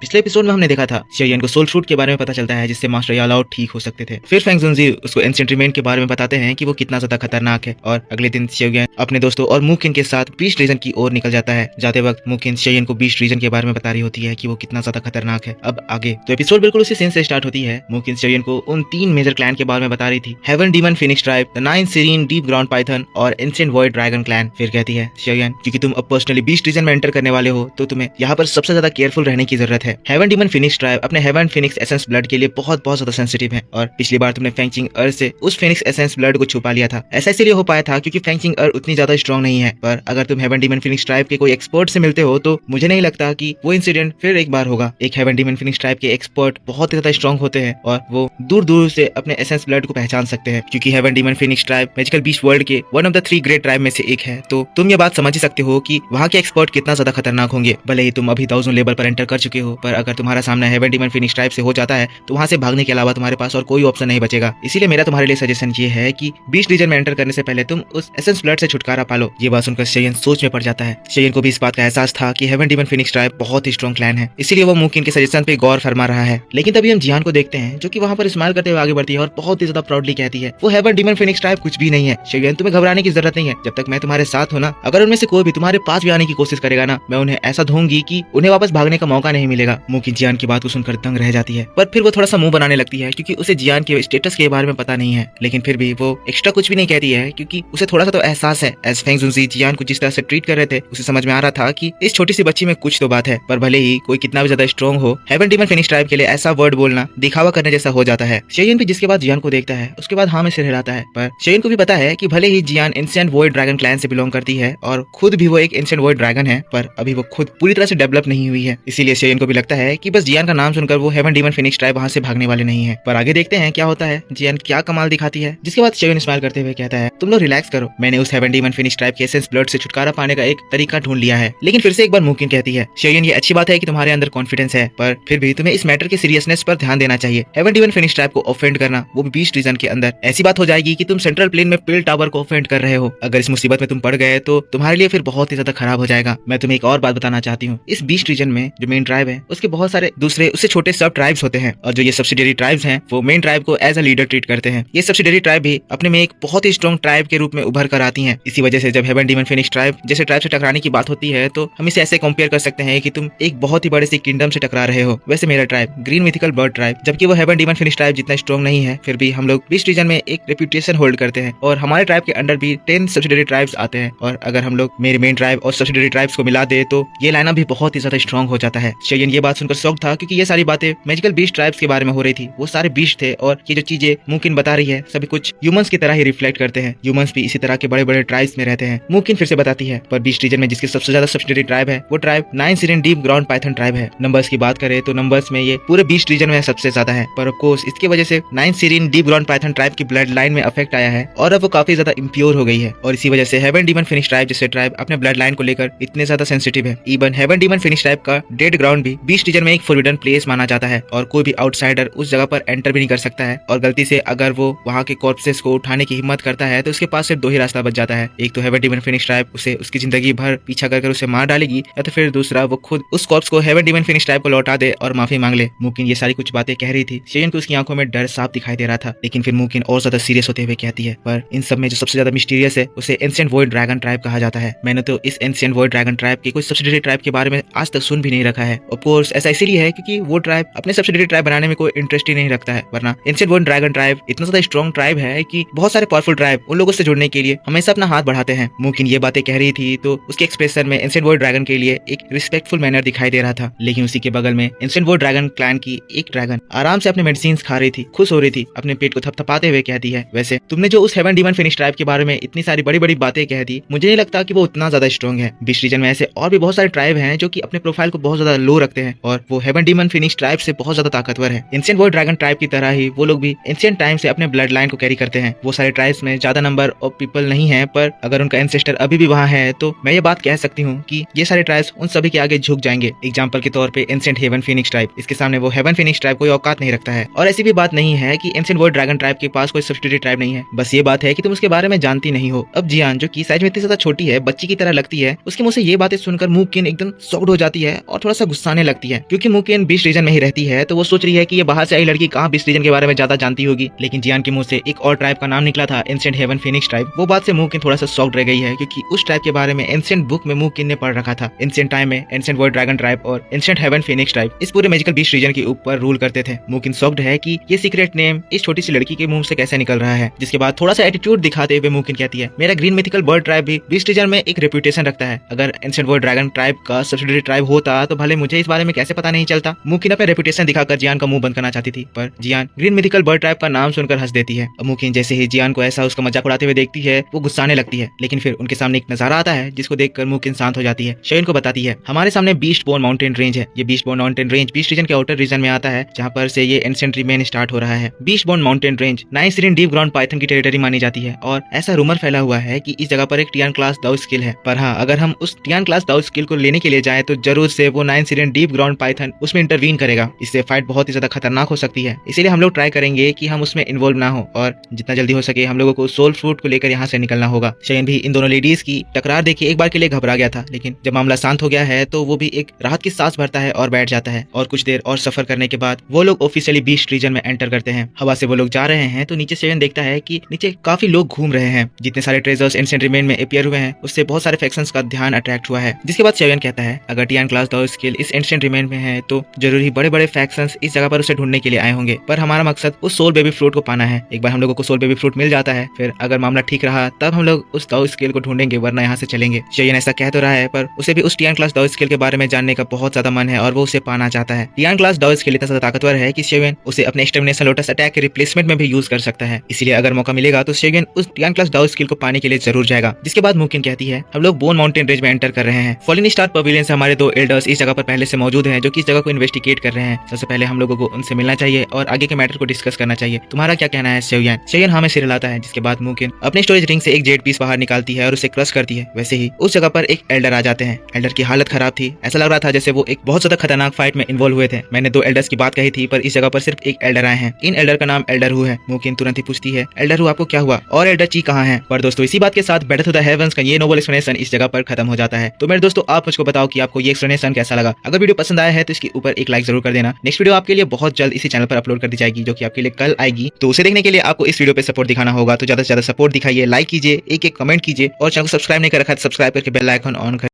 पिछले एपिसोड में हमने देखा था शेयन को सोल फ्रूट के बारे में पता चलता है जिससे मास्टर यालाओ ठीक हो सकते थे। फिर फेंग जुनजी उसको एंशिएंट रिमेन के बारे में बताते हैं कि वो कितना ज्यादा खतरनाक है और अगले दिन शेयन अपने दोस्तों और मुकिन के साथ बीस्ट रीजन की ओर निकल जाता है। जाते वक्त मुकिन शेयन को बीस्ट रीजन के बारे में बता रही होती है कि वो कितना ज्यादा खतरनाक है। अब आगे तो एपिसोड बिल्कुल उसी सीन से स्टार्ट होती है। मुकिन शेयन को उन 3 मेजर क्लैन के बारे में बता रही थी, heaven demon phoenix tribe, the 9 serene deep ground python और एंशिएंट वॉइड ड्रैगन क्लैन। फिर कहती है शेयन, क्योंकि तुम अब पर्सनली बीस्ट रीजन में एंटर करने वाले हो तो तुम्हें यहाँ पर सबसे ज्यादा केयरफुल रहने की जरूरत है। हेवन डीमन फिनिक्स ट्राइब अपने हेवन फिनिक्स एसेंस ब्लड के लिए बहुत ज्यादा सेंसिटिव है और पिछली बार तुमने फेंगचिंग अर्थ से उस फिनिक्स एसेंस ब्लड को छुपा लिया था। ऐसा इसलिए हो पाया था क्योंकि फेंगचिंग अर्थ उतनी ज्यादा स्ट्रॉन्ग नहीं है, पर अगर तुम हेवन डीमन फिनिक्स ट्राइब के कोई एक्सपर्ट से मिलते हो तो मुझे नहीं लगता कि वो इंसिडेंट फिर एक बार होगा। एक हेवन डीमन फिनिक्स ट्राइब के एक्सपर्ट बहुत ज्यादा स्ट्रॉन्ग होते हैं और वो दूर दूर से अपने एसेंस ब्लड को पहचान सकते हैं, क्योंकि heaven demon phoenix tribe magical beast world के one of the 3 great tribe में से एक है। तो तुम ये बात समझ ही सकते हो कि वहाँ के एक्सपर्ट कितना ज्यादा खतरनाक होंगे। भले ही तुम अभी 1000 लेवल पर एंटर कर चुके हो, पर अगर तुम्हारा सामना हेवन डीमन फिनिक्स ट्राइब से हो जाता है तो वहाँ से भागने के अलावा तुम्हारे पास और कोई ऑप्शन नहीं बचेगा। इसीलिए मेरा तुम्हारे लिए सजेशन ये है कि बीस्ट रीजन में एंटर करने से पहले तुम उस एसेंस ब्लड से छुटकारा पालो। ये बात सुनकर शेयन सोच में पड़ जाता है। शेयन को भी इस बात का एहसास था कि हेवन डीमन फिनिक्स ट्राइब बहुत ही स्ट्रॉन्ग क्लैन है, इसीलिए वो मुकिन के सजेशन पे गौर फरमा रहा है। लेकिन तभी हम जियान को देखते हैं जो कि वहाँ पर स्माइल करते हुए आगे बढ़ती है और बहुत ही ज्यादा प्राउडली कहती है, वो हेवन डीमन फिनिक्स ट्राइब कुछ भी नहीं है। शेयन, तुम्हें घबराने की जरूरत नहीं है। जब तक मैं तुम्हारे साथ हूँ ना, अगर उनमें से कोई भी तुम्हारे पास भी आने की कोशिश करेगा ना, मैं उन्हें ऐसा धोऊंगी कि उन्हें वापस भागने का मौका नहीं मिलेगा। मुकिन जियान की बात को सुनकर दंग रह जाती है, पर फिर वो थोड़ा सा मुंह बनाने लगती है क्योंकि उसे जियान के स्टेटस के बारे में पता नहीं है। लेकिन फिर भी वो एक्स्ट्रा कुछ भी नहीं कहती है क्योंकि उसे थोड़ा सा तो एहसास है। एज फेंग जुनजी जियान को जिस तरह से ट्रीट कर रहे थे उसे समझ में आ रहा था कि इस छोटी सी बच्ची में कुछ तो बात है। पर भले ही कोई कितना भी ज्यादा स्ट्रॉन्ग हो, हेवन डीमन फिनिक्स ट्राइब के लिए ऐसा वर्ड बोलना दिखावा करने जैसा हो जाता है। शेयन भी जिसके बाद जियान को देखता है उसके बाद हाँ में सिर हिलाता है। पर शेयन को भी पता है कि भले ही जियान एंशिएंट वॉइड ड्रैगन क्लैन से बिलोंग करती है और खुद भी वो एक एंशिएंट वॉइड ड्रैगन है, पर अभी वो खुद पूरी तरह से डेवलप नहीं हुई है। इसीलिए शेयन को भी लगता है कि बस जियान का नाम सुनकर वो हेवन डीमन फिनिक्स ट्राइब वहाँ से भागने वाले नहीं है। पर आगे देखते हैं क्या होता है, जियान क्या कमाल दिखाती है। जिसके बाद शेयन स्माइल करते हुए कहता है, तुम लोग रिलैक्स करो, मैंने उस हेवन डीमन फिनिक्स ट्राइब के एसेंस ब्लड से छुटकारा पाने का एक तरीका ढूंढ लिया है। लेकिन फिर से एक बार मुकिन कहती है, शेयन, ये अच्छी बात है कि तुम्हारे अंदर कॉन्फिडेंस है, पर फिर भी तुम्हें इस मैटर के सीरियसनेस पर ध्यान देना चाहिए। हेवन डीमन फिनिक्स ट्राइब को ऑफेंड करना, वो भी बीस्ट रीजन के अंदर, ऐसी बात हो जाएगी कि तुम सेंट्रल प्लेन में पिल टावर को ऑफेंड कर रहे हो। अगर इस मुसीबत में तुम पड़ गए तो तुम्हारे लिए फिर बहुत ही ज्यादा खराब हो जाएगा। मैं तुम्हें एक और बात बताना चाहती हूँ, इस बीस्ट रीजन में जो मेन ट्राइब है उसके बहुत सारे दूसरे उससे छोटे सब ट्राइब्स होते हैं, और जो ये सब्सिडियरी ट्राइब्स हैं वो मेन ट्राइब को एज अ लीडर ट्रीट करते हैं। ये सब्सिडियरी ट्राइब भी अपने में एक बहुत ही स्ट्रॉन्ग ट्राइब के रूप में उभर कर आती हैं। इसी वजह से जब हेवन डीमन फिनिक्स ट्राइब जैसे ट्राइब से टकराने की बात होती है तो हम इसे ऐसे कंपेयर कर सकते हैं कि तुम एक बहुत ही बड़े से किंगडम से टकरा रहे हो। वैसे मेरा tribe green mythical bird tribe, जबकि वो हेवन डीमन फिनिक्स ट्राइब जितना स्ट्रॉन्ग नहीं है, फिर भी हम लोग बीस्ट रीजन में एक रेपुटेशन होल्ड करते हैं और हमारे ट्राइब के अंडर भी 10 सब्सिडियरी ट्राइब्स आते हैं। और अगर हम लोग मेरे मेन ट्राइब और सब्सिडियरी ट्राइब्स को मिला दे तो ये लाइनअप भी बहुत ही ज्यादा स्ट्रॉन्ग हो जाता है। शेयन ये बात सुनकर शॉक था क्योंकि ये सारी बातें मैजिकल बीस्ट ट्राइब्स के बारे में हो रही थी। वो सारे बीस्ट थे और ये जो चीजें मुकिन बता रही है सभी कुछ ह्यूमंस की तरह ही रिफ्लेक्ट करते हैं। ह्यूमंस भी इसी तरह के बड़े बड़े ट्राइब्स में रहते हैं। मुकिन फिर से बताती है, पर बीस्ट रीजन में जिसकी सबसे ज्यादा सब्सिडियरी ट्राइब है वो tribe 9 serene deep ground python tribe है। नंबर्स की बात करें तो नंबर्स में ये पूरे बीस्ट रीजन में सबसे ज्यादा है, पर ऑफ कोर्स इसकी वजह से 9 serene deep ground python tribe की ब्लड लाइन में अफेक्ट आया है और अब वो काफी ज्यादा इम्प्योर हो गई है। और इसी वजह से हेवन डीमन फिनिक्स ट्राइब जैसे ट्राइब अपने ब्लड लाइन को लेकर इतने ज्यादा सेंसिटिव है। Even heaven demon phoenix tribe का डेड ग्राउंड भी बीस्ट रीजन में एक फॉरबिडन प्लेस माना जाता है और कोई भी आउटसाइडर उस जगह पर एंटर भी नहीं कर सकता है। और गलती से अगर वो वहाँ के कॉर्प्सेस को उठाने की हिम्मत करता है तो उसके पास सिर्फ 2 ही रास्ता बच जाता है। एक तो हेवन डीमन फिनिक्स ट्राइब उसे उसकी जिंदगी भर पीछा कर उसे मार डालेगी, या तो फिर दूसरा वो खुद उस कॉर्प्स को हेवन डीमन फिनिक्स ट्राइब को लौटा दे और माफी मांग ले। मुकिन ये सारी कुछ बातें कह रही थी। शेयन को उसकी आंखों में डर साफ दिखाई दे रहा था, लेकिन फिर मुकिन और ज्यादा सीरियस होते हुए कहती है, पर इन सब में जो सबसे ज्यादा मिस्टीरियस है उसे एंशिएंट वॉइड ड्रैगन ट्राइब कहा जाता है। मैंने तो इस एंशिएंट वॉइड ड्रैगन ट्राइब के कोई सब्सिडियरी ट्राइब के बारे में आज तक सुन भी नहीं रखा है। ऑफ कोर्स ऐसा इसीलिए है क्योंकि वो ट्राइब अपने सब्सिडियरी ट्राइब बनाने में कोई इंटरेस्ट ही नहीं रखता है, वरना एंशिएंट वॉइड ड्रैगन ट्राइब इतना ज्यादा स्ट्रॉन्ग ट्राइब है कि बहुत सारे पावरफुल ट्राइब उन लोगों से जुड़ने के लिए हमेशा अपना हाथ बढ़ाते हैं। मुकिन ये बातें कह रही थी तो उसके एक्सप्रेशन में एंशिएंट वॉइड ड्रैगन के लिए एक रिस्पेक्टफुल मैनर दिखाई दे रहा था। लेकिन उसी के बगल में एंशिएंट वॉइड ड्रैगन क्लैन की एक ड्रैगन आराम से अपने मेडिसिन खा रही थी, खुश हो रही थी, अपने पेट को थपथपाते हुए कहती है, वैसे तुमने जो उस हेवन डीमन फिनिक्स ट्राइब के बारे में इतनी सारी बड़ी बड़ी बातें कह दी, मुझे नहीं लगता कि वो उतना ज्यादा स्ट्रॉन्ग है। बीस्ट रीजन में ऐसे और भी बहुत सारे ट्राइब हैं जो कि अपने प्रोफाइल को बहुत ज्यादा लो रखते हैं और वो हेवन डीमन फिनिक्स ट्राइब से बहुत ज्यादा ताकतवर है। एंशिएंट वॉइड ड्रैगन ट्राइब की तरह ही वो लोग भी एंशिएंट टाइम से अपने ब्लड लाइन को कैरी करते हैं। वो सारे ट्राइब्स में ज्यादा नंबर ऑफ पीपल नहीं है, पर अगर उनका एंसेस्टर अभी भी वहाँ है तो मैं ये बात कह सकती हूँ कि ये सारे ट्राइब्स उन सभी के आगे झुक जाएंगे। एग्जाम्पल के तौर पे एंशिएंट हेवन फिनिक्स ट्राइब, इसके सामने वो हेवन फिनिक्स ट्राइब कोई औकात नहीं रखता है। और ऐसी भी बात नहीं है कि एंशिएंट वॉइड ड्रैगन ट्राइब के पास कोई सब्सिडियरी ट्राइब नहीं है, बस ये बात है कि तुम उसके बारे में जानती नहीं हो। अब जियान जो की साइज में इतनी ज्यादा छोटी है, बच्ची की तरह लगती है, उसके मुंह से ये बातें सुनकर मुकिन एकदम शॉक्ड हो जाती है और थोड़ा सा गुस्साने लगती है। क्योंकि मुकिन बीस्ट रीजन में ही रहती है तो वो सोच रही है कि ये बाहर से आई लड़की कहाँ बीस्ट रीजन के बारे में ज्यादा जानती होगी। लेकिन जियान के मुंह से एक और ट्राइब का नाम निकला था, एंशिएंट हेवन फीनिक्स ट्राइब। वो बात से मुकिन थोड़ा सा शॉक्ड रह गई है क्योंकि उस ट्राइब के बारे में एंशिएंट बुक में मुकिन ने पढ़ रखा था। एंशिएंट टाइम में एंशिएंट वर्ल्ड ड्रैगन ट्राइब और एंशिएंट हेवन फीनिक्स ट्राइब इस पूरे मैजिकल बीस्ट रीजन के ऊपर रूल करते थे। मुकिन शॉक्ड है कि ये सीक्रेट नेम इस छोटी सी लड़की के मुंह से कैसे निकल रहा है। जिसके बाद थोड़ा सा एटीट्यूड दिखाते हुए मुकिन कहती है, मेरा ग्रीन मिथिकल बर्ड ट्राइब भी बीस्ट रीजन में एक रेपुटेशन रखता है। अगर एंशिएंट वर्ल्ड ड्रैगन ट्राइब का सब्सिडियरी ट्राइब होता तो भले मुझे इस बारे में कैसे पता नहीं चलता। मुकिन अपने रेपुटेशन दिखाकर जियान का मुंह बंद करना चाहती थी, पर जियान ग्रीन मिथिकल बर्ड ट्राइब का नाम सुनकर हंस देती है। मुकिन जैसे ही जियान को ऐसा उसका मजाक उड़ाते हुए देखती है वो गुस्साने लगती है। लेकिन फिर उनके सामने एक नजारा आता है जिसको देखकर मुकिन शांत हो जाती है। शेयन को बताती है, हमारे सामने बीस्ट बोर्न माउंटेन रेंज है। ये beast born mountain range beast region के आउटर रीजन में आता है जहाँ पर से ये एंशिएंट रिमेन स्टार्ट हो रहा है। बीस्ट बोर्न माउंटेन रेंज नाइसिरियन डीप ग्राउंड पाइथन की टेरिटरी मानी जाती है और ऐसा रूमर फैला हुआ है कि इस जगह पर एक टियान क्लास दाउ स्किल है। पर हाँ, अगर हम उस टियान क्लास दाउ स्किल को लेने के लिए जाए तो जरूर से वो नाइसिरियन डीप ग्राउंड पाइथन उसमें इंटरवीन करेगा। इससे फाइट बहुत ही ज्यादा खतरनाक हो सकती है। इसीलिए हम लोग ट्राई करेंगे कि हम उसमें इन्वॉल्व ना हो और जितना जल्दी हो सके हम लोगों को सोल फ्रूट को लेकर यहाँ से निकलना होगा। शेयन भी इन दोनों लेडीज की टकरार देखे एक बार के लिए घबरा गया था, लेकिन जब मामला शांत हो गया है तो वो भी एक राहत की सांस भरता है और बैठ जाता है। और कुछ देर और सफर करने के बाद वो लोग ऑफिशियली बीस्ट रीजन में एंटर करते हैं। हवा से वो लोग जा रहे हैं तो नीचे शेयन देखता है कि नीचे काफी लोग घूम रहे हैं। जितने सारे ट्रेजर्स एंशिएंट रिमेन में अपीयर हुए हैं उससे बहुत सारे फैक्शंस का ध्यान अट्रैक्ट हुआ है। जिसके बाद शेयन कहता है, अगर टियान क्लास दाउ स्किल इस एंशिएंट रिमेन में है तो जरूर ही बड़े बड़े फैक्शंस इस जगह पर उसे ढूंढने के लिए आए होंगे। पर हमारा मकसद उस सोल बेबी फ्रूट को पाना है। एक बार हम लोगों को सोल बेबी फ्रूट मिल जाता है फिर अगर मामला ठीक रहा तब हम लोग उस दाउ स्किल को ढूंढेंगे, वरना यहाँ से चलेंगे। शेयन ऐसा कह तो रहा है पर उसे भी उस टियान क्लास दाउ स्किल के बारे में जानने का बहुत ज्यादा मन है और वो उसे पाना चाहता है। टियान क्लास दाउ स्किल इतना ज्यादा ताकतवर है कि शेयन उसे अपने एक्सटर्मिनेशन लोटस अटैक के रिप्लेसमेंट में भी यूज कर सकता है। इसलिए अगर मौका मिलेगा तो शेयन उस टियान क्लास दाउ स्किल को पाने के लिए जरूर जाएगा। जिसके बाद मुकिन कहती है, हम लोग बोन माउंटेन रेंज में एंटर कर रहे हैं। फॉलिन स्टार पवेलियन से हमारे 2 एल्डर्स इस जगह पर पहले से मौजूद हैं जो कि इस जगह को इन्वेस्टिगेट कर रहे हैं। सबसे पहले हम लोगों को उनसे मिलना चाहिए और आगे के मैटर को डिस्कस करना चाहिए। तुम्हारा क्या कहना है शेयन? शेयन हमें सिर हिलाता है। जिसके बाद मुकिन अपने स्टोरेज रिंग से एक जेड पीस बाहर निकालती है और उसे क्रश करती है। वैसे ही उस जगह पर एक एल्डर आ जाते हैं। एल्डर की हालत खराब थी, ऐसा लग रहा था जैसे वो एक बहुत ज्यादा खतरनाक फाइट में इन्वॉल्व हुए थे। मैंने 2 एल्डर्स की बात कही थी पर इस जगह पर सिर्फ एक एल्डर आए हैं। इन एल्डर का नाम एल्डर हु है। मुकिन तुरंत ही पूछती है, एल्डर हु आपको क्या हुआ और एल्डर ची कहाँ है? पर दोस्तों इसी बात के साथ बैटल टू द हेवंस का ये नोबल एक्सप्लेनेशन इस जगह पर खत्म हो जाता है। तो मेरे दोस्तों आप मुझको बताओ कि आपको ये एक्सप्लेनेशन कैसा लगा। अगर वीडियो पसंद आया है तो इसके ऊपर एक लाइक जरूर कर देना। नेक्स्ट वीडियो आपके लिए बहुत जल्द इसी चैनल पर अपलोड कर दी जाएगी जो कि आपके लिए कल आएगी। तो उसे देखने के लिए आपको इस वीडियो पे सपोर्ट दिखाना होगा। तो ज्यादा से ज्यादा सपोर्ट दिखाइए, लाइक कीजिए, एक कमेंट कीजिए और चैनल को सब्सक्राइब नहीं कर रखा है सब्सक्राइब करके बेल आइकन ऑन कर